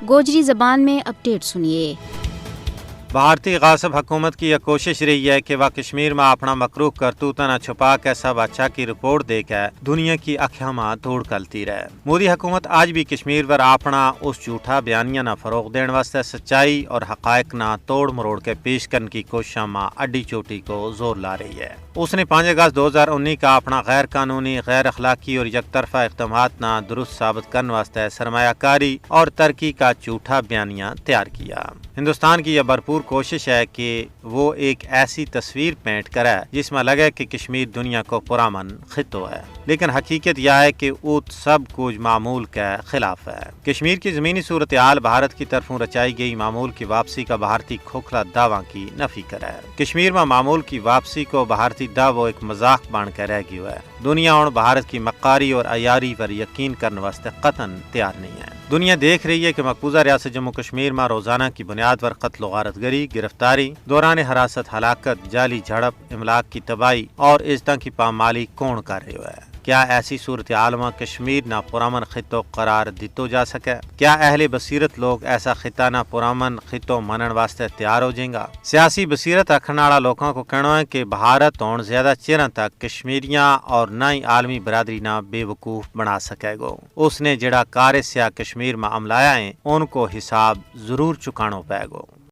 گوجری زبان میں اپڈیٹ سنیے۔ بھارتی غاصب حکومت کی یہ کوشش رہی ہے کہ وہ کشمیر میں اپنا مکروہ کرتوتہ نہ چھپا کے سب اچھا کی رپورٹ دے کے دنیا کی اکھیاں میں دھوڑ کلتی رہے۔ مودی حکومت آج بھی کشمیر پر اپنا اس جھوٹا بیانیہ نہ فروغ دین واسطے سچائی اور حقائق نہ توڑ مروڑ کے پیش کرنے کی کوششوں میں اڈی چوٹی کو زور لا رہی ہے۔ اس نے 5 اگست 2019 کا اپنا غیر قانونی، غیر اخلاقی اور یک طرفہ اقدامات نہ درست ثابت کرنے واسطے سرمایہ کاری اور ترقی کا جھوٹا بیانیہ تیار کیا۔ ہندوستان کی یہ بھرپور کوشش ہے کہ وہ ایک ایسی تصویر پینٹ کرے جس میں لگے کہ کشمیر دنیا کو پرامن خطہ ہے، لیکن حقیقت یہ ہے کہ وہ سب کچھ معمول کے خلاف ہے۔ کشمیر کی زمینی صورتحال بھارت کی طرفوں رچائی گئی معمول کی واپسی کا بھارتی کھوکھلا دعویٰ کی نفی کرے۔ کشمیر میں معمول کی واپسی کو بھارتی دعوی ایک مذاق بن کے رہ گیا ہے۔ دنیا اور بھارت کی مکاری اور عیاری پر یقین کرنے واسطے قطعاً تیار نہیں ہے۔ دنیا دیکھ رہی ہے کہ مقبوضہ ریاست جموں کشمیر میں روزانہ کی بنیاد پر قتل و غارت گری، گرفتاری، دوران حراست ہلاکت، جعلی جھڑپ، املاک کی تباہی اور عزتوں کی پامالی کون کر رہے ہے؟ کیا ایسی صورتحال میں کشمیر نہ پرامن خطہ قرار دیتو جا سکے؟ کیا اہل بصیرت لوگ ایسا خطہ نہ پرامن خطہ منن واسطے تیار ہو جائیں گا؟ سیاسی بصیرت رکھنے والا لوگوں کو کہنا ہے کہ بھارت اور زیادہ چیروں تک کشمیریاں اور نہ ہی عالمی برادری نہ بے وقوف بنا سکے گا۔ اس نے جڑا کار سیاہ کشمیر میں عملایا ہیں ان کو حساب ضرور چکانو پائے گا۔